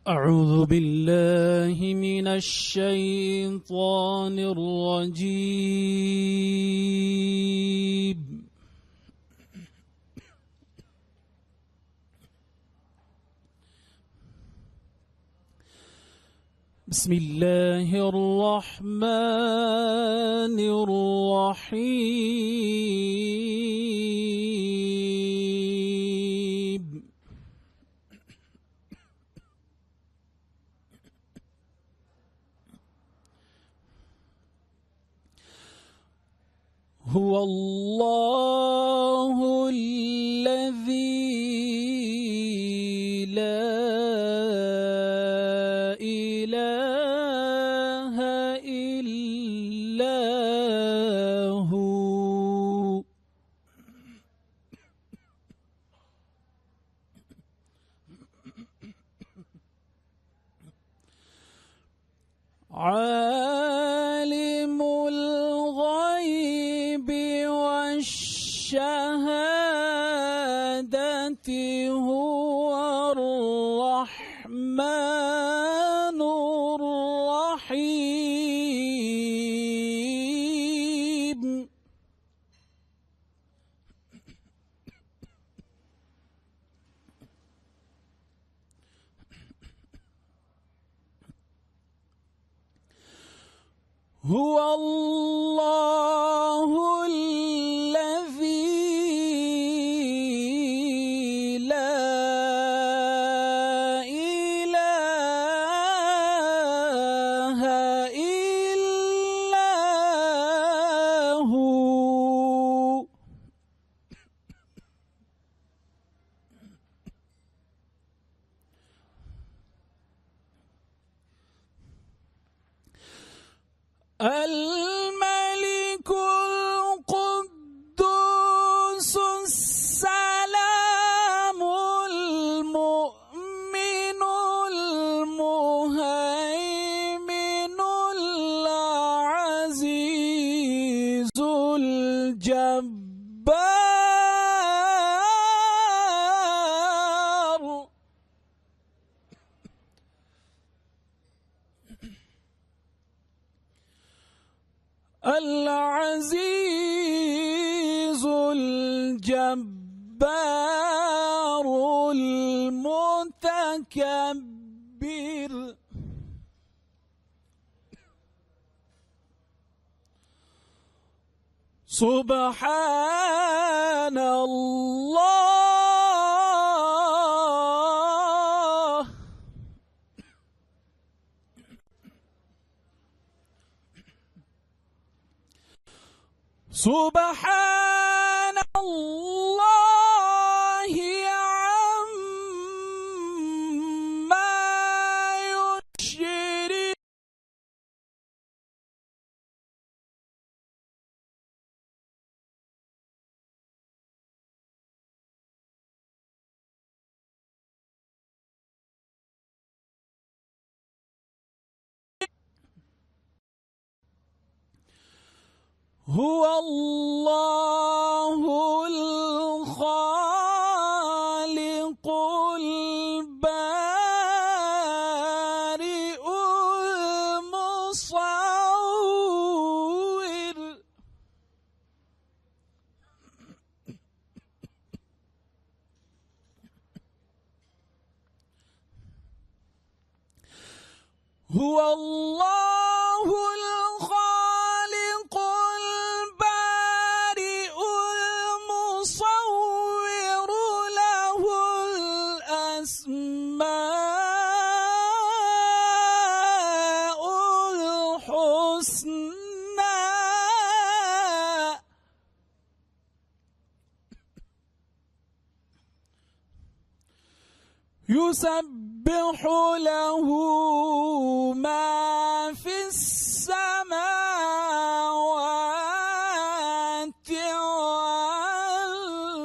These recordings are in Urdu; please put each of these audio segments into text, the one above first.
أعوذ بالله من الشيطان الرجيم. بسم الله الرحمن الرحيم. هو الله الذي لا إله إلا هو. عالم الغيب والشهادة هو الرحمن الرحيم. هو الله الذي لا إله إلا هو. الملك القدوس السلام المؤمن المهيمن العزيز الجبار. العزيز الجبار المتكبر. سبحان الله. سبحان الله عما يشركون. هو الله الخالق البارئ المصور. هو الله الخالق البارئ المصور له الأسماء الحسنى. يسبح له ما في السماوات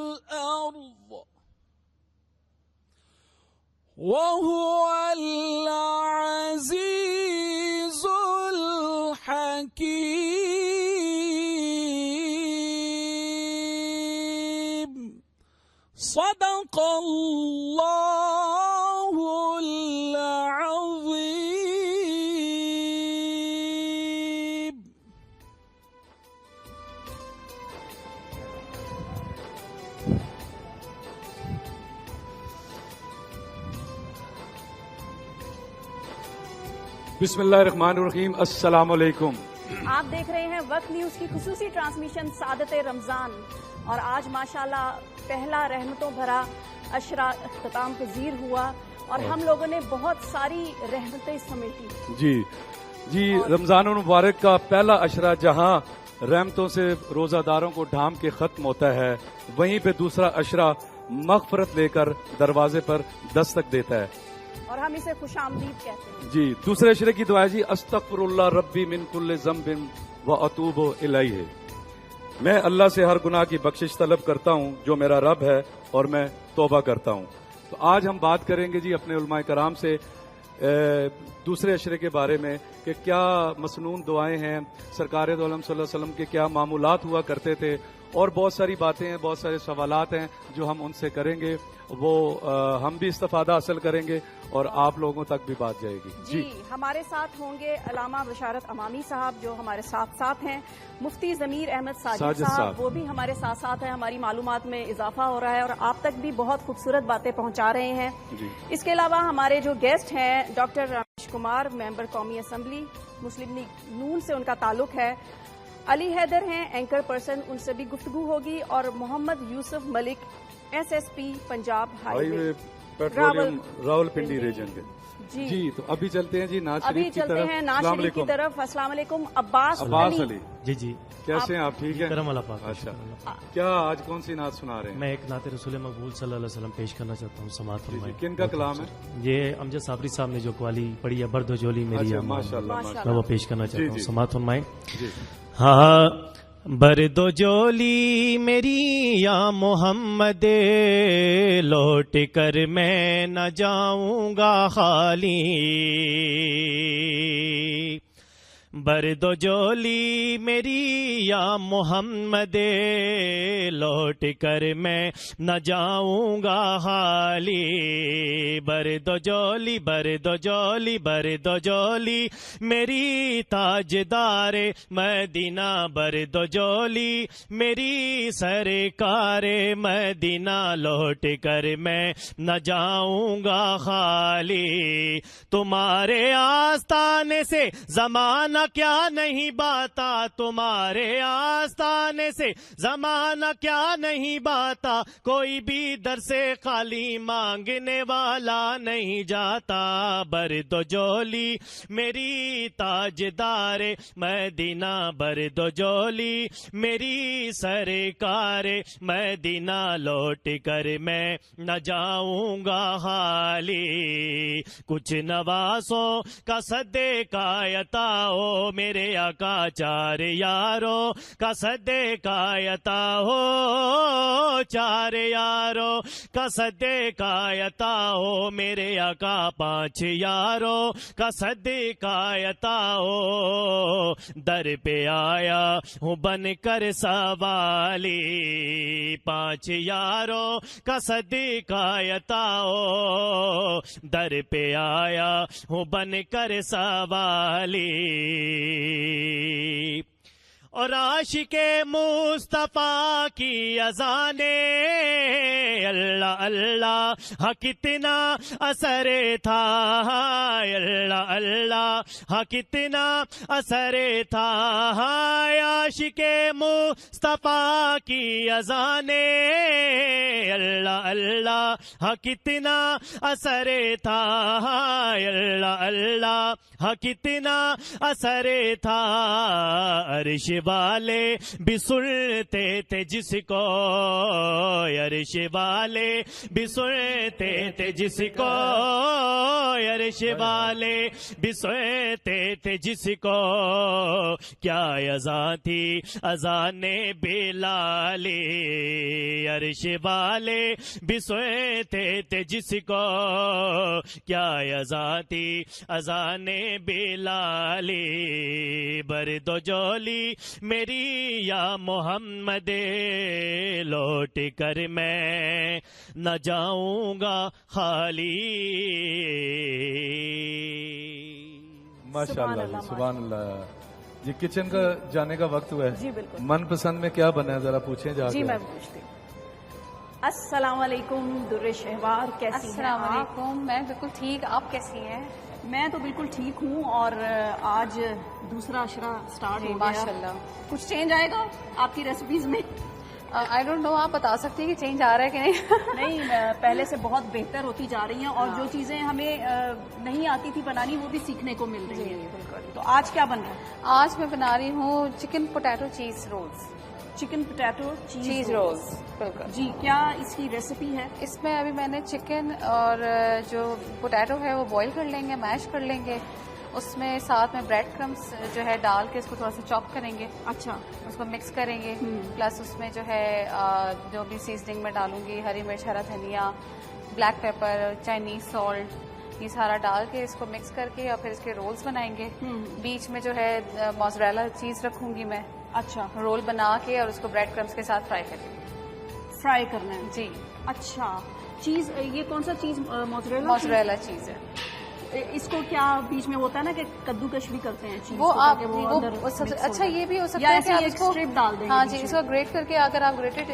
والأرض وهو العزيز الحكيم. صدق الله العظيم. بسم اللہ الرحمن الرحیم. السلام علیکم. آپ دیکھ رہے ہیں وقت نیوز کی خصوصی ٹرانسمیشن سعادت رمضان، اور آج ماشاءاللہ پہلا رحمتوں بھرا عشرہ اختتام پذیر ہوا اور ہم لوگوں نے بہت ساری رحمتیں سمیٹی. جی رمضان المبارک کا پہلا عشرہ جہاں رحمتوں سے روزہ داروں کو ڈھام کے ختم ہوتا ہے، وہیں پہ دوسرا عشرہ مغفرت لے کر دروازے پر دستک دیتا ہے، اور ہم اسے خوش آمدید کہتے ہیں. جی دوسرے عشرے کی دعا جی استغفر اللہ ربی من کل ذنب واتوب الیہ. میں اللہ سے ہر گناہ کی بخشش طلب کرتا ہوں جو میرا رب ہے اور میں توبہ کرتا ہوں. تو آج ہم بات کریں گے جی اپنے علماء کرام سے دوسرے عشرے کے بارے میں کہ کیا مسنون دعائیں ہیں، سرکار دو عالم صلی اللہ علیہ وسلم کے کیا معمولات ہوا کرتے تھے، اور بہت ساری باتیں ہیں، بہت سارے سوالات ہیں جو ہم ان سے کریں گے. وہ ہم بھی استفادہ حاصل کریں گے اور آپ لوگوں تک بھی بات جائے گی. جی ہمارے ساتھ ہوں گے علامہ بشارت امامی صاحب جو ہمارے ساتھ ہیں، مفتی ضمیر احمد ساجد صاحب وہ بھی ہمارے ساتھ ہیں. ہماری معلومات میں اضافہ ہو رہا ہے اور آپ تک بھی بہت خوبصورت باتیں پہنچا رہے ہیں. اس کے علاوہ ہمارے جو گیسٹ ہیں ڈاکٹر رمیش کمار، ممبر قومی اسمبلی مسلم لیگ نون سے ان کا تعلق ہے، علی حیدر ہیں اینکر پرسن، ان سے بھی گفتگو ہوگی، اور محمد یوسف ملک SSP پنجاب ہائی وے پیٹرولیم راولپنڈی ریجن کے. جی تو ابھی چلتے ہیں جی ناز شریف کی طرف. ناز شریف کی طرف. السلام علیکم. عباس علی. جی کیسے ہیں آپ؟ ٹھیک ہیں کرم اللہ پاک. اچھا کیا آج کون سی نعت سنا رہے ہیں؟ میں ایک نعت رسول مقبول صلی اللہ علیہ وسلم پیش کرنا چاہتا ہوں. سماعت فرمائیں. کن کا کلام ہے؟ یہ امجد صابری صاحب نے جو قوالی پڑھی ہے برد و جولی میری ماشاءاللہ میں وہ پیش کرنا چاہتا ہوں. سماعت فرمائیں. ہاں برد و جولی میری یا محمد لوٹ کر میں نہ جاؤں گا خالی، برد و جولی میری یا محمد لوٹ کر میں نہ جاؤں گا خالی، برد و جولی برد و جولی برد و جولی میری تاجدار مدینہ، برد و جولی میری سرکار مدینہ لوٹ کر میں نہ جاؤں گا خالی، تمہارے آستانے سے زمانہ کیا نہیں باتا، تمہارے آستانے سے زمانہ کیا نہیں باتا، کوئی بھی در سے خالی مانگنے والا نہیں جاتا، برد و جولی میری تاجدار مدینہ، برد و جولی میری سرکار مدینہ لوٹ کر میں نہ جاؤں گا خالی، کچھ نوازوں کا صدے کا عطا ہو میرے آقا، چار یاروں کا صدے کا عطا ہو، چار یاروں کا صدے کا عطا ہو میرے آقا، پانچ یاروں کا صدے کا عطا ہو، در پہ آیا ہوں بن کر سوالی، پانچ یاروں کا صدے کا عطا ہو، در پہ آیا ہوں بن کر سوالی، اور عاشق مصطفیٰ کی اذانیں اللہ اللہ ہاں کتنا اثر تھا، اللہ اللہ ہاں کتنا اثر تھا، عاشق مصطفیٰ کی اذانیں اللہ اللہ ہاں کتنا اثر تھا، اللہ اللہ ہاں کتنا اثر تھا، عرش والے بھی سنتے تھے جس کو، عرش والے بھی سنتے تھے جس کو، عرش والے بھی سنتے تھے جس کو، کیا اذان تھی اذان بلالی، عرش والے بھی سنتے تھے جس کو، کیا اذان تھی اذان بلالی، برد و جولی میری یا محمد لوٹ کر میں نہ جاؤں گا خالی. ماشاءاللہ سبحان اللہ. جی کچن کا جانے کا وقت ہوا ہے. جی بالکل. من پسند میں کیا بنا ہے ذرا پوچھیں جا کے. جی میں پوچھتی ہوں. السلام علیکم در شہوار، کیسی ہیں؟ السلام علیکم. میں بالکل ٹھیک، آپ کیسی ہیں؟ میں تو بالکل ٹھیک ہوں، اور آج دوسرا عشرہ سٹارٹ ہو گیا ماشاءاللہ. کچھ چینج آئے گا آپ کی ریسیپیز میں؟ آئی ڈونٹ نو، آپ بتا سکتی ہیں کہ چینج آ رہا ہے کہ نہیں؟ نہیں، پہلے سے بہت بہتر ہوتی جا رہی ہیں، اور جو چیزیں ہمیں نہیں آتی تھی بنانی وہ بھی سیکھنے کو مل رہی ہیں. بالکل. تو آج کیا بن رہا ہے؟ آج میں بنا رہی ہوں چکن پوٹیٹو چیز رولز. چکن پوٹیٹو چیز رولز. بالکل جی، کیا اس کی ریسیپی ہے؟ اس میں ابھی میں نے چکن اور جو پوٹیٹو ہے وہ بوائل کر لیں گے، میش کر لیں گے. اس میں ساتھ میں بریڈ کرمس جو ہے ڈال کے اس کو تھوڑا سا چاپ کریں گے. اچھا. اس کو مکس کریں گے. پلس اس میں جو ہے جو بھی سیزننگ میں ڈالوں گی، ہری مرچ، ہرا دھنیا، بلیک پیپر، چائنیز سالٹ، یہ سارا ڈال کے اس کو مکس کر کے اور پھر اس کے رولز بنائیں گے. بیچ میں جو ہے موزریلا چیز رکھوں گی میں. اچھا. رول بنا کے اور اس کو بریڈ کرمس کے ساتھ فرائی کریں گے. فرائی کرنا ہے؟ جی. اچھا. چیز یہ کون سا چیز؟ موزریلا چیز ہے. اس کو کیا بیچ میں ہوتا ہے نا کہ کدو کش بھی کرتے ہیں چیز وہ آپ اچھا یہ بھی ہو سکتا ہے کہ آپ اس کو اسٹرپ ڈال دیں. ہاں جی، اس کو گریٹ کر کے اگر آپ گریٹڈ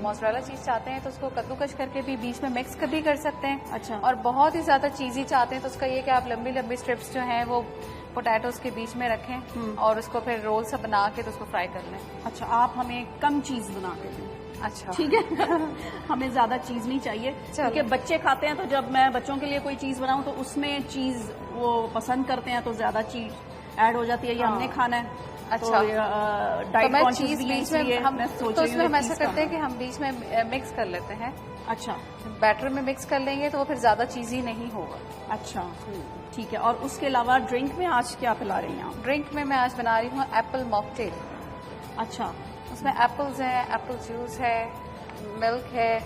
موزریلا چیز چاہتے ہیں تو اس کو کدو کش کر کے بھی بیچ میں مکس بھی کر سکتے ہیں. اچھا. اور بہت ہی زیادہ چیزی چاہتے ہیں تو اس کا یہ کہ آپ لمبی لمبی اسٹرپس جو ہیں وہ پوٹیٹوز کے بیچ میں رکھیں اور اس کو پھر رول سا بنا کے تو اس کو فرائی کر لیں. اچھا، آپ ہمیں کم چیز بنا کے دیں. اچھا ٹھیک ہے. ہمیں زیادہ چیز نہیں چاہیے کیونکہ بچے کھاتے ہیں، تو جب میں بچوں کے لیے کوئی چیز بناؤں تو اس میں چیز وہ پسند کرتے ہیں تو زیادہ چیز ایڈ ہو جاتی ہے. یہ ہم نے کھانا ہے. اچھا. ڈائٹ میں کانشیس چیز بھی ہے، بیچ میں ہم تو اس میں ہم ایسا کرتے ہیں کہ ہم بیچ میں مکس کر لیتے ہیں. اچھا. بیٹر میں مکس کر لیں گے تو وہ پھر زیادہ چیزی نہیں ہوگا. اچھا ٹھیک ہے. اور اس کے علاوہ ڈرنک میں آج کیا پلا رہی ہیں آپ؟ ڈرنک میں آج بنا رہی ہوں ایپل ماکٹیل. اچھا. اس میں ایپلز ہیں، ایپل جوس ہے، ملک ہے.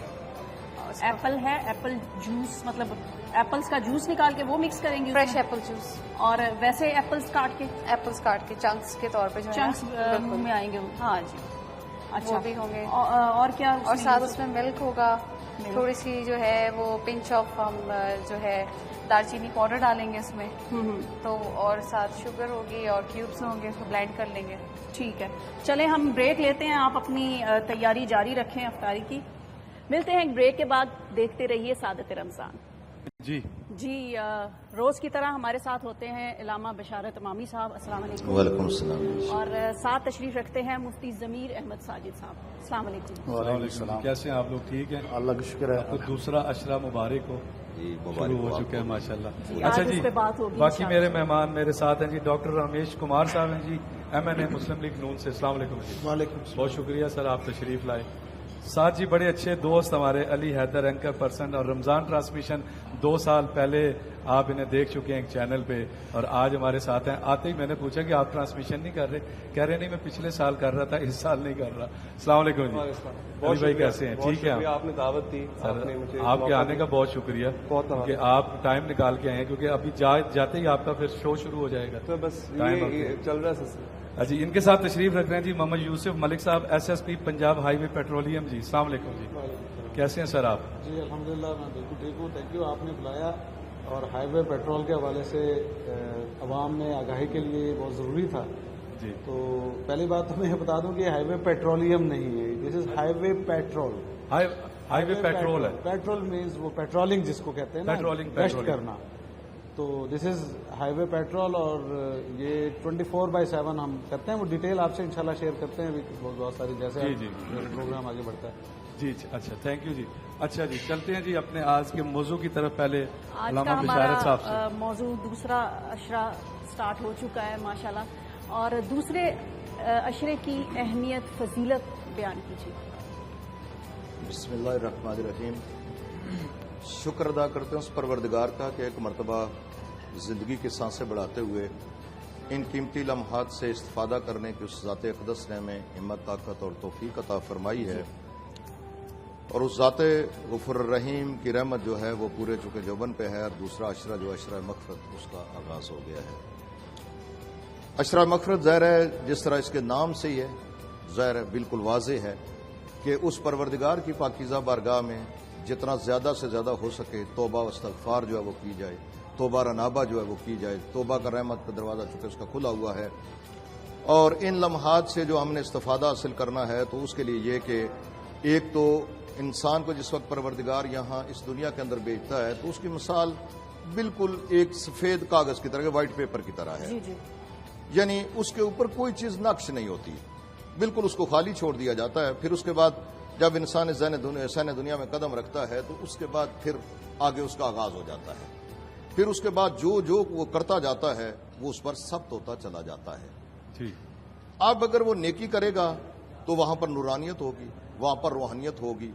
ایپل ہے، ایپل جوس مطلب ایپلز کا جوس نکال کے وہ مکس کریں گے؟ Fresh apple juice. اور ویسے ایپلز کاٹ کے؟ ایپلز کاٹ کے چنکس کے طور پہ جو چنکس منہ میں آئیں گے. ہاں جی. اچھا. وہ بھی ہوں گے. اور کیا؟ اور ساتھ اس میں ملک ہوگا، تھوڑی سی جو ہے وہ پنچ آف ہم جو ہے دار چینی پاؤڈر ڈالیں گے اس میں تو، اور ساتھ شوگر ہوگی اور کیوبس ہوں گے، اس کو بلینڈ کر لیں گے. ٹھیک ہے. چلیں ہم بریک لیتے ہیں، آپ اپنی تیاری جاری رکھیں افطاری کی. ملتے ہیں ایک بریک کے بعد. دیکھتے رہیے سعادت رمضان. جی روز کی طرح ہمارے ساتھ ہوتے ہیں علامہ بشارت امامی صاحب. السلام علیکم. وعلیکم السلام. اور ساتھ تشریف رکھتے ہیں مفتی ضمیر احمد ساجد صاحب. السلام علیکم. وعلیکم السلام. کیسے ہیں آپ لوگ؟ ٹھیک ہیں، اللہ کا شکر ہے. تو دوسرا عشرہ مبارک ہو. شروع ہو چکے ہیں ماشاء اللہ. اچھا جی، باقی میرے مہمان میرے ساتھ ہیں جی ڈاکٹر رمیش کمار صاحب ہیں جی، MNA مسلم لیگ نون سے. السلام علیکم جی. وعلیکم. بہت شکریہ سر آپ تشریف لائے. ساتھ جی بڑے اچھے دوست ہمارے علی حیدر اینکر پرسن، اور رمضان ٹرانسمیشن 2 سال پہلے آپ انہیں دیکھ چکے ہیں ایک چینل پہ، اور آج ہمارے ساتھ ہیں. آتے ہی میں نے پوچھا کہ آپ ٹرانسمیشن نہیں کر رہے؟ کہہ رہے نہیں، میں پچھلے سال کر رہا تھا، اس سال نہیں کر رہا. السلام علیکم جی. علی بھائی کیسے ہیں؟ ٹھیک ہے. آپ نے دعوت دی، آپ کے آنے کا بہت شکریہ کہ آپ ٹائم نکال کے آئے، کیونکہ ابھی جاتے ہی آپ کا پھر شو شروع ہو جائے گا. تو بس چل رہا ہے. جی ان کے ساتھ تشریف رکھ رہے ہیں جی محمد یوسف ملک صاحب، SSP پنجاب ہائی وے پیٹرولیم جی. السلام علیکم جی. کیسے ہیں سر آپ؟ جی الحمدللہ میں بالکل ٹھیک ہوں. تھینک یو، آپ نے بلایا، اور ہائی وے پیٹرول کے حوالے سے عوام میں آگاہی کے لیے بہت ضروری تھا. جی تو پہلی بات تو میں یہ بتا دوں کہ ہائی وے پیٹرولیم نہیں ہے، this is highway petrol. Highway petrol ہے. پیٹرول مینز وہ پیٹرولنگ جس کو کہتے ہیں نا، گشت کرنا. تو دس از ہائی وے پیٹرول، اور یہ 24/7 ہم کرتے ہیں. وہ ڈیٹیل آپ سے انشاءاللہ شیئر کرتے ہیں ابھی بہت ساری، جیسے پروگرام آگے بڑھتا ہے. جی اچھا، تھینک یو جی. اچھا جی چلتے ہیں جی اپنے آج کے موضوع کی طرف. پہلے آج کا ہمارا موضوع دوسرا عشرہ سٹارٹ ہو چکا ہے ماشاءاللہ، اور دوسرے عشرے کی اہمیت فضیلت بیان کیجیے. بسم اللہ الرحمن الرحیم. شکر ادا کرتے ہیں اس پروردگار کا کہ ایک مرتبہ زندگی کے سانسیں بڑھاتے ہوئے ان قیمتی لمحات سے استفادہ کرنے کی اس ذات اقدس نے ہمیں ہمت، طاقت اور توفیق عطا فرمائی ہے. اور اس ذات غفور الرحیم کی رحمت جو ہے وہ پورے چکے جوبن پہ ہے. اور دوسرا عشرہ جو عشرہ مغفرت، اس کا آغاز ہو گیا ہے. عشرہ مغفرت ظاہر ہے جس طرح اس کے نام سے ہی ہے، ظاہر ہے بالکل واضح ہے کہ اس پروردگار کی پاکیزہ بارگاہ میں جتنا زیادہ سے زیادہ ہو سکے توبہ و استغفار جو ہے وہ کی جائے، توبہ رنابہ جو ہے وہ کی جائے. توبہ کا رحمت کا دروازہ چونکہ اس کا کھلا ہوا ہے. اور ان لمحات سے جو ہم نے استفادہ حاصل کرنا ہے تو اس کے لیے یہ کہ ایک تو انسان کو جس وقت پروردگار یہاں اس دنیا کے اندر بھیجتا ہے تو اس کی مثال بالکل ایک سفید کاغذ کی طرح، وائٹ پیپر کی طرح ہے، جی جی، یعنی اس کے اوپر کوئی چیز نقش نہیں ہوتی، بالکل اس کو خالی چھوڑ دیا جاتا ہے. پھر اس کے بعد جب انسان سین دنیا میں قدم رکھتا ہے تو اس کے بعد پھر آگے اس کا آغاز ہو جاتا ہے. پھر اس کے بعد جو وہ کرتا جاتا ہے وہ اس پر ثبت ہوتا چلا جاتا ہے. ٹھیک. اب اگر وہ نیکی کرے گا تو وہاں پر نورانیت ہوگی، وہاں پر روحانیت ہوگی،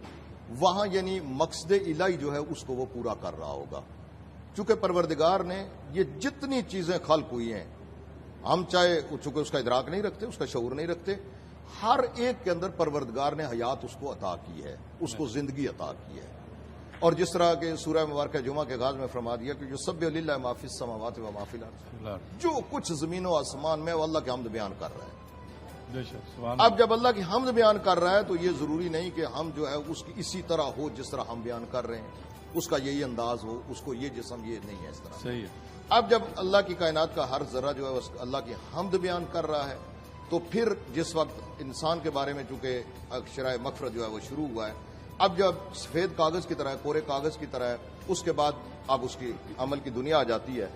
وہاں یعنی مقصد الہی جو ہے اس کو وہ پورا کر رہا ہوگا. چونکہ پروردگار نے یہ جتنی چیزیں خلق ہوئی ہیں، ہم چاہے چونکہ اس کا ادراک نہیں رکھتے، اس کا شعور نہیں رکھتے، ہر ایک کے اندر پروردگار نے حیات اس کو عطا کی ہے، اس کو زندگی عطا کی ہے. اور جس طرح کہ سورہ مبارکہ جمعہ کے آغاز میں فرما دیا کہ جو سبح للہ ما فی السماوات و ما فی الارض، جو کچھ زمین و آسمان میں وہ اللہ کی حمد بیان کر رہا ہے. اب جب اللہ کی حمد بیان کر رہا ہے تو یہ ضروری نہیں کہ ہم جو ہے اس کی اسی طرح ہو جس طرح ہم بیان کر رہے ہیں، اس کا یہی انداز ہو، اس کو یہ جسم، یہ نہیں ہے اس طرح. صحیح ہے. اب جب اللہ کی کائنات کا ہر ذرہ جو ہے اللہ کی حمد بیان کر رہا ہے تو پھر جس وقت انسان کے بارے میں چونکہ شرائع مغفرت جو ہے وہ شروع ہوا ہے، اب جب سفید کاغذ کی طرح ہے، کورے کاغذ کی طرح ہے، اس کے بعد اب اس کی عمل کی دنیا آ جاتی ہے.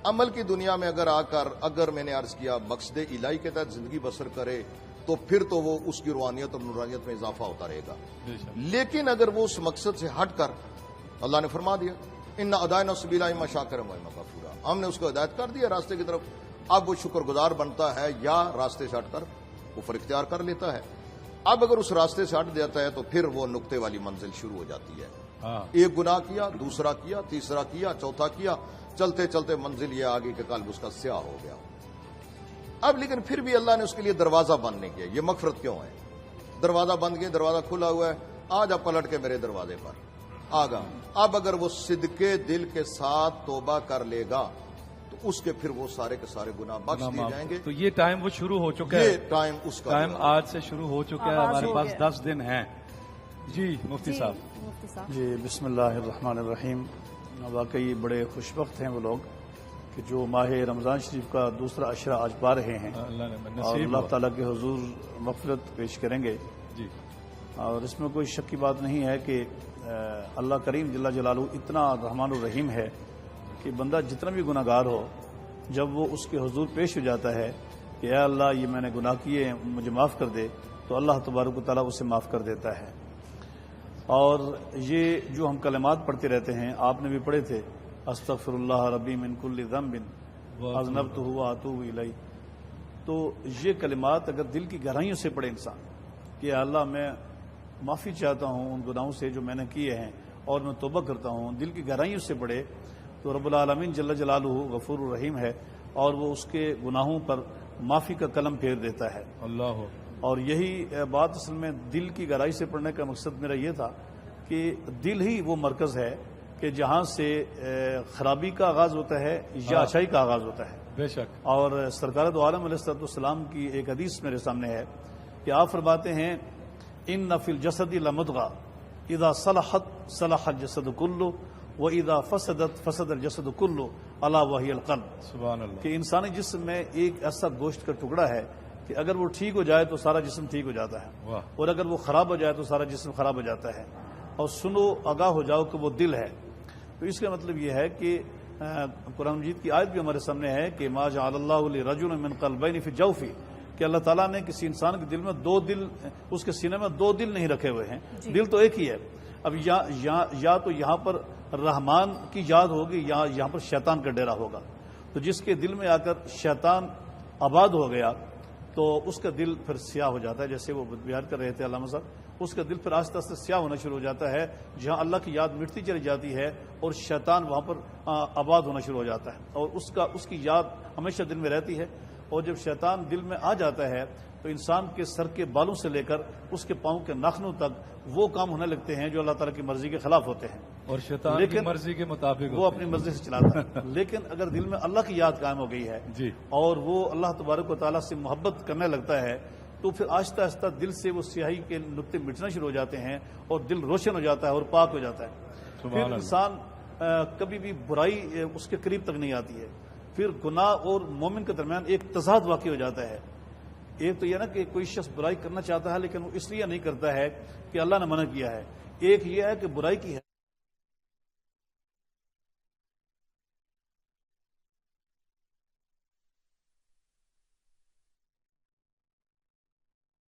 عمل کی دنیا میں اگر میں نے عرض کیا مقصد الہی کے تحت زندگی بسر کرے تو پھر تو وہ اس کی روحانیت اور نورانیت میں اضافہ ہوتا رہے گا. لیکن اگر وہ اس مقصد سے ہٹ کر، اللہ نے فرما دیا ان ادائنا سبیلا اما شاکرا و اما کفورا، ہم نے اس کو ہدایت کر دیا راستے کی طرف، اب وہ شکر گزار بنتا ہے یا راستے سے ہٹ کر کفر اختیار کر لیتا ہے. اب اگر اس راستے سے ہٹ دیتا ہے تو پھر وہ نقطے والی منزل شروع ہو جاتی ہے. ایک گناہ کیا، دوسرا کیا، تیسرا کیا، چوتھا کیا، چلتے چلتے منزل یہ آگے کہ قلب اس کا سیاہ ہو گیا. اب لیکن پھر بھی اللہ نے اس کے لیے دروازہ بند نہیں کیا. یہ مغفرت کیوں ہے؟ دروازہ بند کیا، دروازہ کھلا ہوا ہے، آ جا پلٹ کے میرے دروازے پر آگا. اب اگر وہ صدقے دل کے ساتھ توبہ کر لے گا تو اس کے پھر وہ سارے کے سارے گناہ بخش دیے جائیں گے. تو یہ ٹائم وہ شروع ہو چکا ہے، یہ ٹائم اس کا ٹائم آج سے شروع ہو چکا ہے. ہمارے پاس 10 دن ہیں. جی مفتی صاحب. جی بسم اللہ الرحمن الرحیم. واقعی بڑے خوش وقت ہیں وہ لوگ کہ جو ماہ رمضان شریف کا دوسرا عشرہ آج پا رہے ہیں اور اللہ تعالیٰ کے حضور مغفرت پیش کریں گے. جی. اور اس میں کوئی شک کی بات نہیں ہے کہ اللہ کریم جل جلالہ اتنا رحمان الرحیم ہے کہ بندہ جتنا بھی گناہ گار ہو، جب وہ اس کے حضور پیش ہو جاتا ہے کہ اے اللہ یہ میں نے گناہ کیے ہیں مجھے معاف کر دے، تو اللہ تبارک و تعالیٰ اسے معاف کر دیتا ہے. اور یہ جو ہم کلمات پڑھتے رہتے ہیں، آپ نے بھی پڑھے تھے، استغفر اللہ ربی من کل ذنب اذنبتہ واتوب الیہ. تو یہ کلمات اگر دل کی گہرائیوں سے پڑھے انسان کہ اللہ میں معافی چاہتا ہوں ان گناہوں سے جو میں نے کیے ہیں اور میں توبہ کرتا ہوں، دل کی گہرائیوں سے پڑھے تو رب العالمین جل جلالہ غفور الرحیم ہے اور وہ اس کے گناہوں پر معافی کا قلم پھیر دیتا ہے. اللہ. اور یہی بات اصل میں دل کی گہرائی سے پڑھنے کا مقصد میرا یہ تھا کہ دل ہی وہ مرکز ہے کہ جہاں سے خرابی کا آغاز ہوتا ہے یا اچھائی کا آغاز ہوتا ہے. بے شک. اور سرکار دو عالم علیہ السلام کی ایک حدیث میرے سامنے ہے کہ آپ فرماتے ہیں ان فی الجسد لمضغہ اذا صلحت صلح الجسد کلہ واذا فسدت فسد الجسد کلہ الا وہی القلب. سبحان اللہ. کہ انسانی جسم میں ایک ایسا گوشت کا ٹکڑا ہے کہ اگر وہ ٹھیک ہو جائے تو سارا جسم ٹھیک ہو جاتا ہے، اور اگر وہ خراب ہو جائے تو سارا جسم خراب ہو جاتا ہے. اور سنو آگاہ ہو جاؤ کہ وہ دل ہے. تو اس کا مطلب یہ ہے کہ قرآن مجید کی آیت بھی ہمارے سامنے ہے کہ ما جعل اللہ لرجل من قلبین فی جوفہ، کہ اللہ تعالیٰ نے کسی انسان کے دل میں دو دل، اس کے سینے میں دو دل نہیں رکھے ہوئے ہیں. دل تو ایک ہی ہے. اب یا تو یہاں پر رحمان کی یاد ہوگی یا یہاں پر شیطان کا ڈیرا ہوگا. تو جس کے دل میں آ کر شیطان آباد ہو گیا تو اس کا دل پھر سیاہ ہو جاتا ہے. جیسے وہ بیان کر رہے تھے علامہ صاحب، اس کا دل پھر آہستہ آہستہ سیاہ ہونا شروع ہو جاتا ہے. جہاں اللہ کی یاد مٹتی چلی جاتی ہے اور شیطان وہاں پر آباد ہونا شروع ہو جاتا ہے اور اس کی یاد ہمیشہ دل میں رہتی ہے. اور جب شیطان دل میں آ جاتا ہے تو انسان کے سر کے بالوں سے لے کر اس کے پاؤں کے ناخنوں تک وہ کام ہونے لگتے ہیں جو اللہ تعالیٰ کی مرضی کے خلاف ہوتے ہیں، اور شیطان کی مرضی کے مطابق وہ اپنی مرضی سے چلاتا ہے. لیکن اگر دل میں اللہ کی یاد قائم ہو گئی ہے جی، اور وہ اللہ تبارک و تعالیٰ سے محبت کرنے لگتا ہے تو پھر آہستہ آہستہ دل سے وہ سیاہی کے نقطے مٹنا شروع ہو جاتے ہیں اور دل روشن ہو جاتا ہے اور پاک ہو جاتا ہے. پھر انسان کبھی بھی برائی اس کے قریب تک نہیں آتی ہے. پھر گناہ اور مومن کے درمیان ایک تضاد واقع ہو جاتا ہے. ایک تو یہ نا کہ کوئی شخص برائی کرنا چاہتا ہے لیکن وہ اس لیے نہیں کرتا ہے کہ اللہ نے منع کیا ہے. ایک یہ ہے کہ برائی کی ہے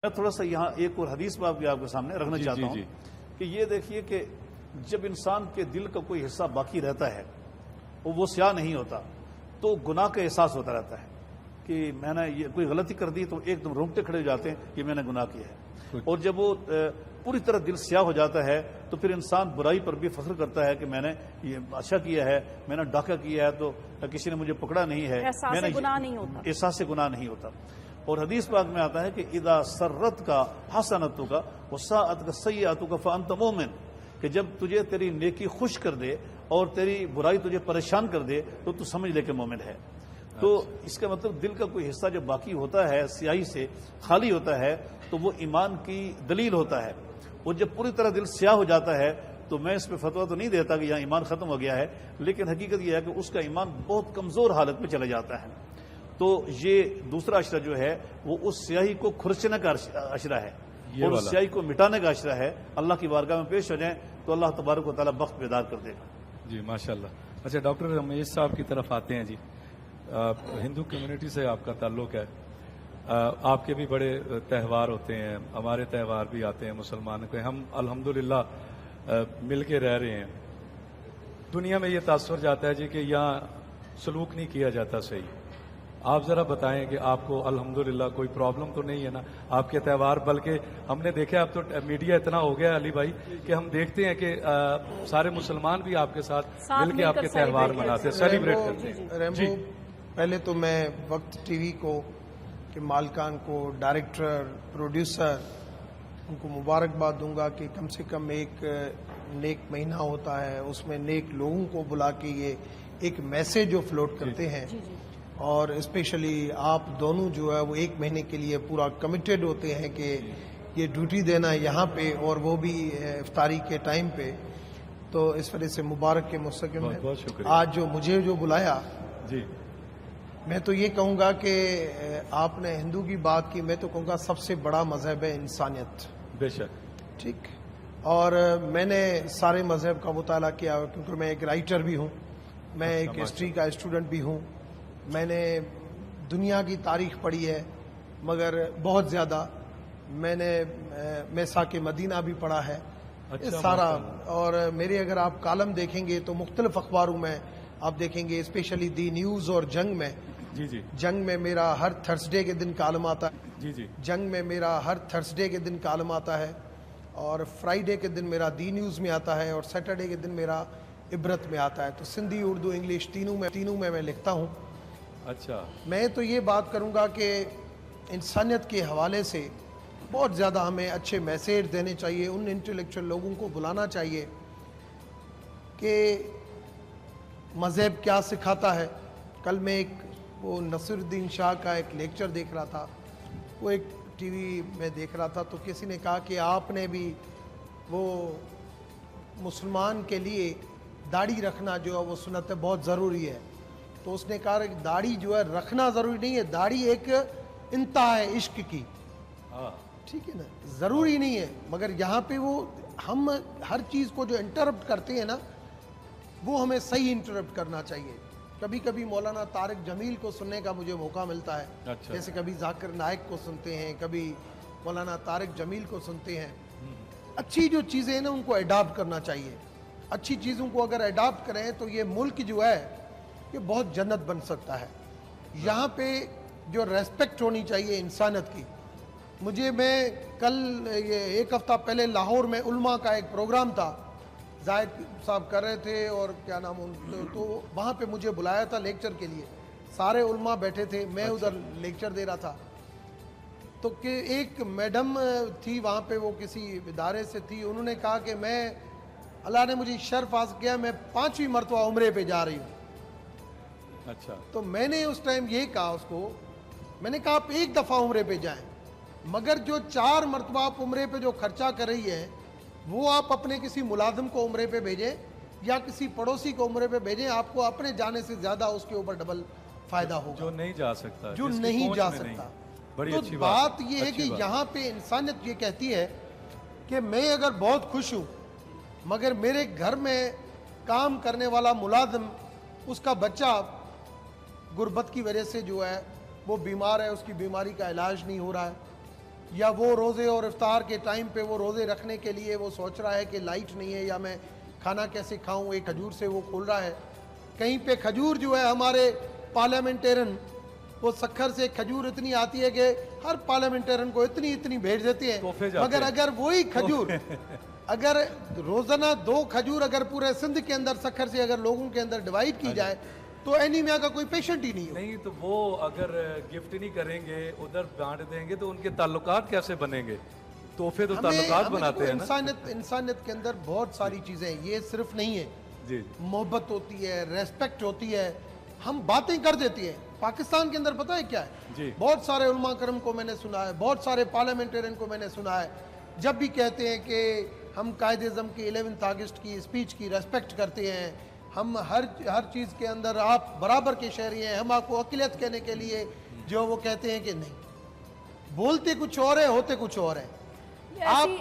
میں تھوڑا سا یہاں ایک اور حدیث باب آپ کے سامنے رکھنا چاہتا ہوں کہ یہ دیکھیے کہ جب انسان کے دل کا کوئی حصہ باقی رہتا ہے اور وہ سیاہ نہیں ہوتا تو گناہ کا احساس ہوتا رہتا ہے کہ میں نے یہ کوئی غلطی کر دی تو ایک دم رونگٹے کھڑے ہو جاتے ہیں کہ میں نے گناہ کیا ہے. اور جب وہ پوری طرح دل سیاہ ہو جاتا ہے تو پھر انسان برائی پر بھی فخر کرتا ہے کہ میں نے یہ اچھا کیا ہے, میں نے ڈاکہ کیا ہے تو کسی نے مجھے پکڑا نہیں ہے, میں نے گناہ نہیں ہوتا, احساس گناہ نہیں ہوتا. اور حدیث پاک میں آتا ہے کہ اذا سرت کا حسنتوں کا وساعت کا سیئاتوں کا فانت مومن, کہ جب تجھے تیری نیکی خوش کر دے اور تیری برائی تجھے پریشان کر دے تو تو سمجھ لے کہ مومن ہے. تو اس کا مطلب دل کا کوئی حصہ جب باقی ہوتا ہے, سیاہی سے خالی ہوتا ہے, تو وہ ایمان کی دلیل ہوتا ہے. اور جب پوری طرح دل سیاہ ہو جاتا ہے تو میں اس پہ فتویٰ تو نہیں دیتا کہ یہاں ایمان ختم ہو گیا ہے, لیکن حقیقت یہ ہے کہ اس کا ایمان بہت کمزور حالت میں چلا جاتا ہے. تو یہ دوسرا عشرہ جو ہے وہ اس سیاہی کو کھرچنے کا عشرہ ہے اور اس سیاہی کو مٹانے کا عشرہ ہے. اللہ کی بارگاہ میں پیش ہو جائیں تو اللہ تبارک و تعالیٰ بخت بیدار کر دے گا. جی ماشاءاللہ. اچھا ڈاکٹر رمیش صاحب کی طرف آتے ہیں. جی ہندو کمیونٹی سے آپ کا تعلق ہے, آپ کے بھی بڑے تہوار ہوتے ہیں, ہمارے تہوار بھی آتے ہیں مسلمان کے, ہم الحمدللہ مل کے رہ رہے ہیں. دنیا میں یہ تاثر جاتا ہے جی کہ یہاں سلوک نہیں کیا جاتا صحیح. آپ ذرا بتائیں کہ آپ کو الحمدللہ کوئی پرابلم تو نہیں ہے نا آپ کے تہوار, بلکہ ہم نے دیکھا اب تو میڈیا اتنا ہو گیا علی بھائی کہ ہم دیکھتے ہیں کہ سارے مسلمان بھی آپ کے ساتھ مل کے آپ کے تہوار مناتے ہیں, سیلیبریٹ کرتے ہیں. جی پہلے تو میں وقت ٹی وی کو کے مالکان کو, ڈائریکٹر, پروڈیوسر, ان کو مبارکباد دوں گا کہ کم سے کم ایک نیک مہینہ ہوتا ہے, اس میں نیک لوگوں کو بلا کے یہ ایک میسیج جو فلوٹ کرتے ہیں. اور اسپیشلی آپ دونوں جو ہے وہ ایک مہینے کے لیے پورا کمیٹڈ ہوتے ہیں کہ یہ ڈیوٹی دینا یہاں پہ, اور وہ بھی افطاری کے ٹائم پہ. تو اس وجہ سے مبارک کے مستقیم ہے. آج جو مجھے جو بلایا, جی میں تو یہ کہوں گا کہ آپ نے ہندو کی بات کی, میں تو کہوں گا سب سے بڑا مذہب ہے انسانیت. بے شک. ٹھیک. اور میں نے سارے مذہب کا مطالعہ کیا کیونکہ میں ایک رائٹر بھی ہوں, میں ایک ہسٹری کا اسٹوڈنٹ بھی ہوں. میں نے دنیا کی تاریخ پڑھی ہے مگر بہت زیادہ. میں نے میثاق مدینہ بھی پڑھا ہے سارا. اور میرے اگر آپ کالم دیکھیں گے تو مختلف اخباروں میں آپ دیکھیں گے, اسپیشلی دی نیوز اور جنگ میں. جی جنگ میں میرا ہر تھرسڈے کے دن کالم آتا ہے. جی جنگ میں میرا ہر تھرسڈے کے دن کالم آتا ہے, اور فرائیڈے کے دن میرا دی نیوز میں آتا ہے, اور سیٹرڈے کے دن میرا عبرت میں آتا ہے. تو سندھی, اردو, انگلش تینوں میں لکھتا ہوں. اچھا. میں تو یہ بات کروں گا کہ انسانیت کے حوالے سے بہت زیادہ ہمیں اچھے میسیج دینے چاہیے. ان انٹلیکچوئل لوگوں کو بلانا چاہیے کہ مذہب کیا سکھاتا ہے. کل میں ایک وہ نصر الدین شاہ کا ایک لیکچر دیکھ رہا تھا, وہ ایک ٹی وی میں دیکھ رہا تھا, تو کسی نے کہا کہ آپ نے بھی وہ مسلمان کے لیے داڑھی رکھنا جو ہے وہ سنت بہت ضروری ہے. تو اس نے کہا کہ داڑھی جو ہے رکھنا ضروری نہیں ہے, داڑھی ایک انتہا ہے عشق کی. ٹھیک ہے نا, ضروری نہیں ہے, مگر یہاں پہ وہ ہم ہر چیز کو جو انٹرپٹ کرتے ہیں نا وہ ہمیں صحیح انٹرپٹ کرنا چاہیے. کبھی کبھی مولانا طارق جمیل کو سننے کا مجھے موقع ملتا ہے, جیسے کبھی ذاکر نائک کو سنتے ہیں, کبھی مولانا طارق جمیل کو سنتے ہیں. اچھی جو چیزیں ہیں نا ان کو اڈاپٹ کرنا چاہیے. اچھی چیزوں کو اگر اڈاپٹ کریں تو یہ ملک جو ہے یہ بہت جنت بن سکتا ہے. یہاں پہ جو ریسپیکٹ ہونی چاہیے انسانیت کی. میں کل ایک ہفتہ پہلے لاہور میں علماء کا ایک پروگرام تھا, زاہد صاحب کر رہے تھے اور کیا نام, تو وہاں پہ مجھے بلایا تھا لیکچر کے لیے. سارے علماء بیٹھے تھے, میں ادھر لیکچر دے رہا تھا. تو کہ ایک میڈم تھی وہاں پہ, وہ کسی ادارے سے تھی. انہوں نے کہا کہ میں, اللہ نے مجھے شرف حاصل کیا, میں 5ویں مرتبہ عمرے پہ جا رہی ہوں. اچھا. تو میں نے اس ٹائم یہ کہا اس کو, میں نے کہا آپ ایک دفعہ عمرے پہ جائیں, مگر جو 4 مرتبہ آپ عمرے پہ جو خرچہ کر رہی ہے وہ آپ اپنے کسی ملازم کو عمرے پہ بھیجیں یا کسی پڑوسی کو عمرے پہ بھیجیں, آپ کو اپنے جانے سے زیادہ اس کے اوپر ڈبل فائدہ ہوگا. جو نہیں جا سکتا, جو نہیں جا سکتا. تو بات یہ ہے کہ یہاں پہ انسانیت یہ کہتی ہے کہ میں اگر بہت خوش ہوں مگر میرے گھر میں کام کرنے والا ملازم, اس کا بچہ غربت کی وجہ سے جو ہے وہ بیمار ہے, اس کی بیماری کا علاج نہیں ہو رہا ہے, یا وہ روزے اور افطار کے ٹائم پہ وہ روزے رکھنے کے لیے وہ سوچ رہا ہے کہ لائٹ نہیں ہے یا میں کھانا کیسے کھاؤں، ایک کھجور سے وہ کھول رہا ہے. کہیں پہ کھجور جو ہے ہمارے پارلیمنٹیرین وہ سکھر سے کھجور اتنی آتی ہے کہ ہر پارلیمنٹیرین کو اتنی بھیج دیتے ہیں، مگر اگر وہی کھجور اگر روزانہ 2 کھجور اگر پورے سندھ کے اندر سکھر سے اگر لوگوں کے اندر ڈیوائیڈ کی جائے تو اینیمیا کا کوئی پیشنٹ ہی نہیں ہو. نہیں تو وہ اگر گفٹ نہیں کریں گے ادھر بانٹ دیں گے تو ان کے تعلقات کیسے بنیں گے؟ تحفے تو تعلقات بناتے ہیں نا. انسانیت کے اندر بہت ساری چیزیں یہ صرف نہیں ہے. جی محبت ہوتی ہے، ریسپیکٹ ہوتی ہے، ہم باتیں کر دیتی ہیں. پاکستان کے اندر پتہ ہے کیا ہے؟ جی بہت سارے علماء کرم کو میں نے سنا ہے، بہت سارے پارلیمنٹیرین کو میں نے سنا ہے، جب بھی کہتے ہیں کہ ہم قائد اعظم کی 11 اگست کی اسپیچ کی ریسپیکٹ کرتے ہیں، ہم ہر چیز کے اندر آپ برابر کے شہری ہیں، ہم آپ کو اقلیت کہنے کے لیے جو وہ کہتے ہیں کہ نہیں، بولتے کچھ اور ہے ہوتے کچھ اور ہے.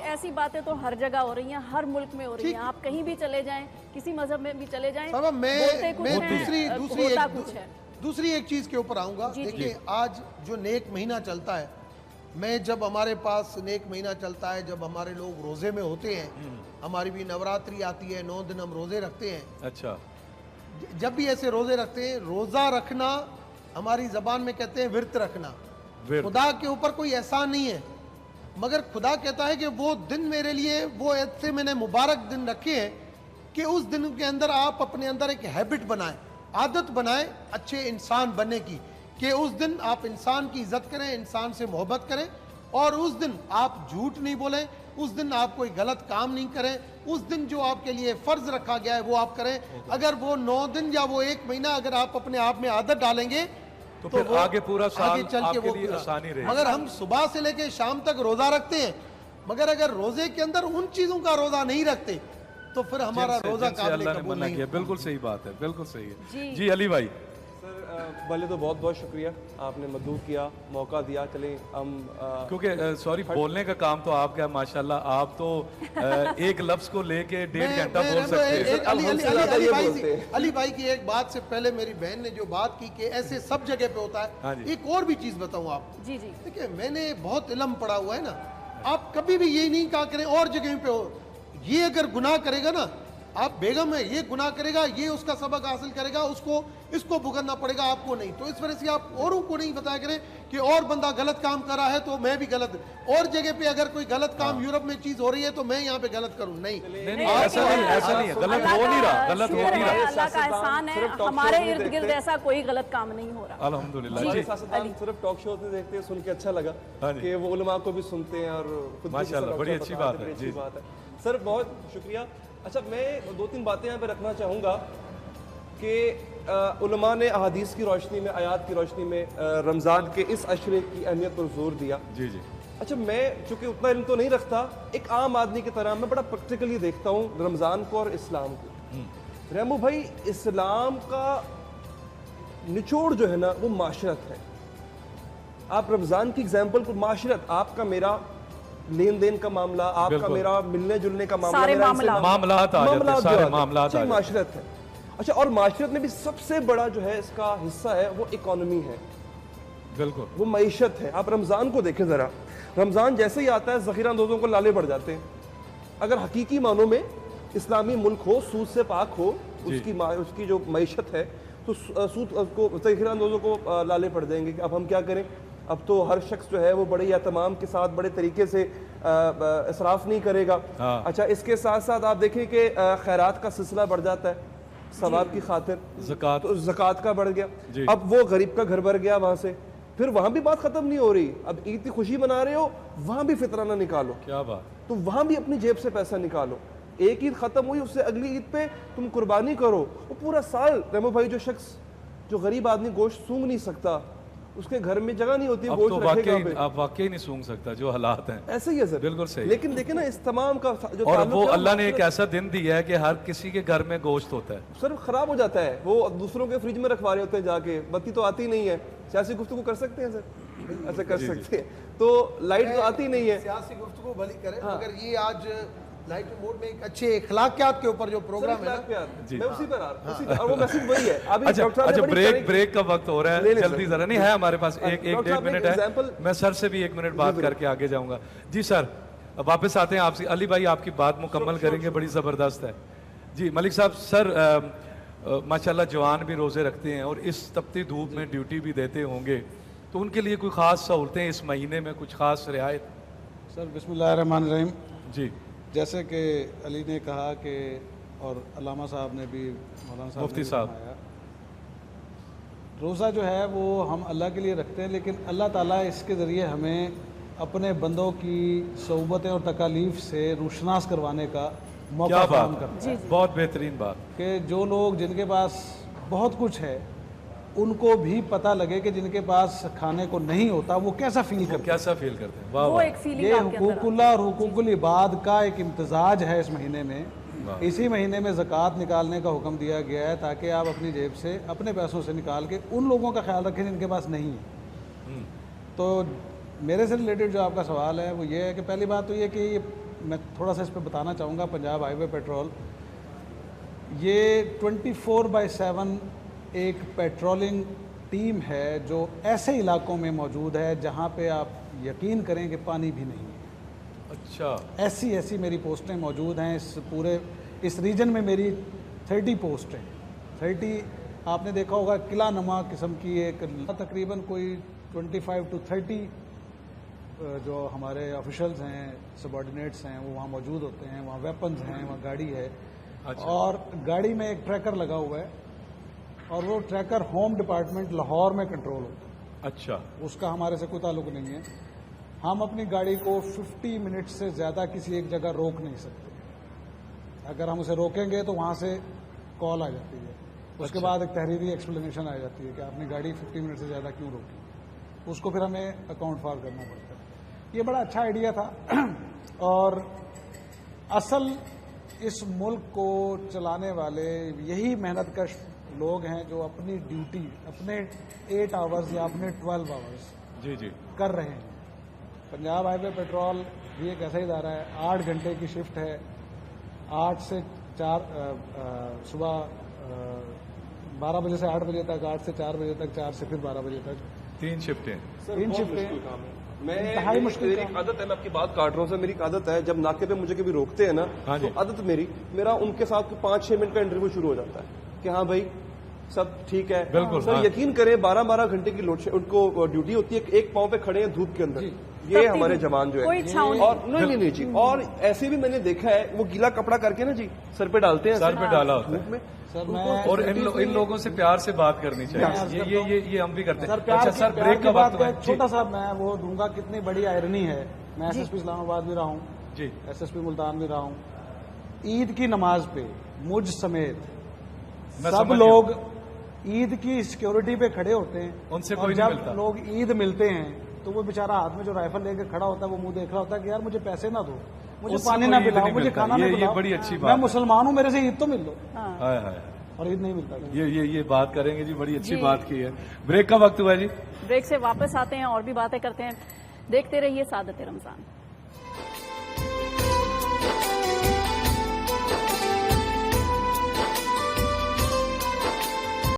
ایسی باتیں تو ہر جگہ ہو رہی ہیں، ہر ملک میں ہو رہی ہیں. آپ کہیں بھی چلے جائیں، کسی مذہب میں بھی چلے جائیں، دوسری ایک چیز کے اوپر آؤں گا. دیکھیں آج جو نیک مہینہ چلتا ہے، میں جب ہمارے پاس نیک مہینہ چلتا ہے، جب ہمارے لوگ روزے میں ہوتے ہیں، ہماری بھی نوراتری آتی ہے، 9 دن ہم روزے رکھتے ہیں. اچھا جب بھی ایسے روزے رکھتے ہیں، روزہ رکھنا ہماری زبان میں کہتے ہیں ورت رکھنا. خدا کے اوپر کوئی احسان نہیں ہے، مگر خدا کہتا ہے کہ وہ دن میرے لیے وہ ایسے میں نے مبارک دن رکھے ہیں کہ اس دن کے اندر آپ اپنے اندر ایک ہیبٹ بنائیں، عادت بنائیں اچھے انسان بننے کی، کہ اس دن آپ انسان کی عزت کریں، انسان سے محبت کریں، اور اس دن آپ جھوٹ نہیں بولیں، اس دن آپ کوئی غلط کام نہیں کریں، اس دن جو آپ کے لیے فرض رکھا گیا ہے وہ آپ کریں. اگر وہ 9 دن یا وہ 1 مہینہ اگر آپ اپنے آپ میں عادت ڈالیں گے تو پھر آگے پورا سال آپ کے لیے آسانی رہے. مگر ہم صبح سے لے کے شام تک روزہ رکھتے ہیں، مگر اگر روزے کے اندر ان چیزوں کا روزہ نہیں رکھتے تو پھر ہمارا روزہ قابل قبول نہیں. بالکل صحیح بات ہے، بالکل صحیح ہے. جی علی بھائی. سر پہلے تو بہت بہت شکریہ، آپ نے مدعو کیا، موقع دیا. چلیں ہم کیونکہ سوری بولنے کا کام تو آپ کا ماشاءاللہ، آپ تو ایک لفظ کو لے کے 1.5 گھنٹہ بول سکتے ہیں. علی بھائی کی ایک بات سے پہلے میری بہن نے جو بات کی کہ ایسے سب جگہ پہ ہوتا ہے، ایک اور بھی چیز بتاؤں آپ. جی جی دیکھیں میں نے بہت علم پڑھا ہوا ہے نا، آپ کبھی بھی یہ نہیں کہا کریں اور جگہ پہ ہو، یہ اگر گناہ کرے گا نا، آپ بیگم ہے یہ گناہ کرے گا، یہ اس کا سبق حاصل کرے گا، اس کو بھگتنا پڑے گا، آپ کو نہیں. تو اس وجہ سے آپ اوروں کو نہیں بتایا کریں کہ اور بندہ غلط کام کر رہا ہے تو میں بھی غلط، اور جگہ پہ اگر کوئی غلط کام یورپ میں چیز ہو رہی ہے تو میں یہاں پہ غلط کروں. نہیں ایسا نہیں ہے، غلط ہو نہیں رہا، غلط ہو نہیں رہا. اللہ کا احسان ہے، ہمارے ارد گرد ایسا کوئی غلط کام نہیں ہو رہا الحمدللہ. جی صرف ٹاک شو ہوتے دیکھتے ہیں، سن کے اچھا لگا کہ وہ علماء کو بھی سنتے ہیں اور خود ماشاءاللہ بڑی اچھی بات ہے. جی بات ہے سر، بہت شکریہ. اچھا میں 2-3 باتیں یہاں پہ رکھنا چاہوں گا کہ علماء نے احادیث کی روشنی میں، آیات کی روشنی میں رمضان کے اس عشرے کی اہمیت پر زور دیا. جی جی. اچھا میں چونکہ اتنا علم تو نہیں رکھتا، ایک عام آدمی کی طرح میں بڑا پریکٹیکلی دیکھتا ہوں رمضان کو اور اسلام کو. ریمو بھائی، اسلام کا نچوڑ جو ہے نا وہ معاشرت ہے. آپ رمضان کی اگزامپل کو، معاشرت، آپ کا میرا لین دین کا معاملہ، آپ کا میرا ملنے جلنے کا معاملہ، معاملات معاشرت ہے. اچھا، اور معاشرت میں بھی سب سے بڑا جو ہے اس کا حصہ ہے وہ اکانومی ہے. بالکل، وہ معیشت ہے. آپ رمضان کو دیکھیں ذرا، رمضان جیسے ہی آتا ہے ذخیرہ اندوزوں کو لالے پڑ جاتے ہیں. اگر حقیقی معنوں میں اسلامی ملک ہو، سود سے پاک ہو، اس کی جو معیشت ہے، تو سود کو، ذخیرہ اندوزوں کو لالے پڑ جائیں گے کہ اب ہم کیا کریں. اب تو ہر شخص جو ہے وہ بڑے اہتمام کے ساتھ بڑے طریقے سے اسراف نہیں کرے گا. اچھا، اس کے ساتھ ساتھ آپ دیکھیں کہ خیرات کا سلسلہ بڑھ جاتا ہے ثواب کی خاطر. زکوٰۃ کا بڑھ گیا. اب وہ غریب کا گھر بھر گیا وہاں سے. پھر وہاں بھی بات ختم نہیں ہو رہی. اب عید کی خوشی منا رہے ہو، وہاں بھی فطرانہ نکالو. کیا بات. تو وہاں بھی اپنی جیب سے پیسہ نکالو. ایک عید ختم ہوئی، اس سے اگلی عید پہ تم قربانی کرو. وہ پورا سال ریمو بھائی، جو شخص، جو غریب آدمی گوشت سونگ نہیں سکتا، اس کے گھر میں جگہ نہیں ہوتی گوشت رکھے گا. آپ واقعی نہیں سونگ سکتا، جو حالات ہیں ایسے ہی ہے سر. بالکل صحیح. لیکن دیکھیں نا اس تمام کا جو اور وہ اللہ نے ایک ایسا دن دیا ہے کہ ہر کسی کے گھر میں گوشت ہوتا ہے. سر خراب ہو جاتا ہے، وہ دوسروں کے فریج میں رکھوا رہے ہوتے ہیں جا کے. بتی تو آتی نہیں ہے. سیاسی گفتگو کر سکتے ہیں سر؟ ایسا کر سکتے ہیں. تو لائٹ تو آتی نہیں ہے. سیاسی گفتگو بھلی کرے، مگر یہ آج لائٹ موڈ میں ایک اچھے اخلاقیات کے اوپر جو پروگرام ہے میں اسی پر اور وہ میسج وہی ہے. اچھا بریک کا وقت ہو رہا ہے, جلدی ذرا نہیں ہے ہمارے پاس 1-1.5 منٹ ہے, میں سر سے بھی 1 منٹ بات کر کے آگے جاؤں گا. جی سر واپس آتے ہیں آپ سے. علی بھائی آپ کی بات مکمل کریں گے, بڑی زبردست ہے. جی ملک صاحب, سر ماشاءاللہ جوان بھی روزے رکھتے ہیں اور اس تپتی دھوپ میں ڈیوٹی بھی دیتے ہوں گے, تو ان کے لیے کوئی خاص سہولتیں اس مہینے میں, کچھ خاص رعایت؟ سر بسم اللہ الرحمن الرحیم. جی جیسے کہ علی نے کہا کہ اور علامہ صاحب نے بھی, مولانا صاحب مفتی صاحب, روزہ جو ہے وہ ہم اللہ کے لیے رکھتے ہیں, لیکن اللہ تعالیٰ اس کے ذریعے ہمیں اپنے بندوں کی صعوبتیں اور تکالیف سے روشناس کروانے کا موقع فراہم کرتا ہے. بہت بہترین بات کہ جو لوگ جن کے پاس بہت کچھ ہے ان کو بھی پتہ لگے کہ جن کے پاس کھانے کو نہیں ہوتا وہ کیسا فیل کرتے ہیں. وہ ایک فیلنگ یہ حقوق اللہ اور حقوق العباد کا ایک امتزاج ہے اس مہینے میں. اسی مہینے میں زکوٰۃ نکالنے کا حکم دیا گیا ہے تاکہ آپ اپنی جیب سے اپنے پیسوں سے نکال کے ان لوگوں کا خیال رکھیں جن کے پاس نہیں ہے. تو میرے سے ریلیٹڈ جو آپ کا سوال ہے وہ یہ ہے کہ پہلی بات تو یہ کہ میں تھوڑا سا اس پہ بتانا چاہوں گا. پنجاب ہائی وے پیٹرول یہ 24/7 ایک پیٹرولنگ ٹیم ہے جو ایسے علاقوں میں موجود ہے جہاں پہ آپ یقین کریں کہ پانی بھی نہیں ہے. اچھا, ایسی میری پوسٹیں موجود ہیں اس ریجن میں. میری 30 پوسٹ ہیں. 30 آپ نے دیکھا ہوگا قلعہ نما قسم کی ایک, تقریباً کوئی 25 to 30 جو ہمارے آفیشلز ہیں, سبارڈینیٹس ہیں, وہ وہاں موجود ہوتے ہیں. وہاں ویپنز ہیں, وہاں گاڑی ہے. اور گاڑی میں ایک ٹریکر لگا ہوا ہے اور وہ ٹریکر ہوم ڈپارٹمنٹ لاہور میں کنٹرول ہوتا ہے. اچھا, اس کا ہمارے سے کوئی تعلق نہیں ہے. ہم اپنی گاڑی کو 50 منٹ سے زیادہ کسی ایک جگہ روک نہیں سکتے. اگر ہم اسے روکیں گے تو وہاں سے کال آ جاتی ہے. اس کے بعد ایک تحریری ایکسپلینیشن آ جاتی ہے کہ آپ نے گاڑی 50 منٹ سے زیادہ کیوں روکی. اس کو پھر ہمیں اکاؤنٹ فار کرنا پڑتا ہے. یہ بڑا اچھا آئیڈیا تھا اور اصل اس ملک کو چلانے والے یہی محنت کش لوگ ہیں جو اپنی ڈیوٹی اپنے 8 آورز یا اپنے 12 آورز کر رہے ہیں. پنجاب ہائی وے پیٹرول بھی ایک ایسا ادارہ ہے. 8 گھنٹے کی شفٹ ہے, 8 سے 4 صبح 12 بجے سے 8 بجے تک, 8 سے 4 بجے تک, 4 سے پھر 12 بجے تک. 3 شفٹیں. انتہائی مشکل. میری عادت ہے, میں آپ کی بات کاٹ رہا ہوں سر, میری عادت ہے جب ناکے پہ مجھے کبھی روکتے ہیں نا تو عادت میرا ان کے ساتھ 5-6 منٹ کا انٹرویو شروع ہو جاتا ہے کہ ہاں بھائی سب ٹھیک ہے. بالکل سر, یقین کریں 12 گھنٹے کی لوڈ ان کو ڈیوٹی ہوتی ہے, ایک پاؤں پہ کھڑے ہیں دھوپ کے اندر. یہ ہمارے جوان جو ہے, اور نہیں جی, اور ایسے بھی میں نے دیکھا ہے وہ گیلا کپڑا کر کے نا جی سر پہ ڈالتے ہیں, سر پہ ڈالا ہوتا ہے. اور ان لوگوں سے پیار سے بات کرنی چاہیے. یہ ہم بھی کرتے ہیں. اچھا سر, بریک کا وقت ہے. چھوٹا سا میں وہ دوں گا, کتنی بڑی آئرنی ہے. میں ایس ایس پی اسلام آباد بھی رہا ہوں, ایس ایس پی ملتان بھی رہا ہوں. عید کی نماز پہ مجھ سمیت سب لوگ عید کی سیکیورٹی پہ کھڑے ہوتے ہیں. ان سے کوئی نہیں ملتا. جب لوگ عید ملتے ہیں تو وہ بیچارہ ہاتھ میں جو رائفل لے کے کھڑا ہوتا ہے وہ منہ دیکھ رہا ہوتا ہے کہ یار مجھے پیسے نہ دو, مجھے پانی نہ پلاؤ, مجھے کھانا نہ پلاؤ. بڑی اچھی بات, میں مسلمان ہوں, میرے سے عید تو مل لو. اور عید نہیں ملتا. یہ بات کریں گے جی, بڑی اچھی بات کی ہے. بریک کا وقت ہوا ہے جی. بریک سے واپس آتے ہیں اور بھی باتیں کرتے ہیں. دیکھتے رہیے سعادت رمضان.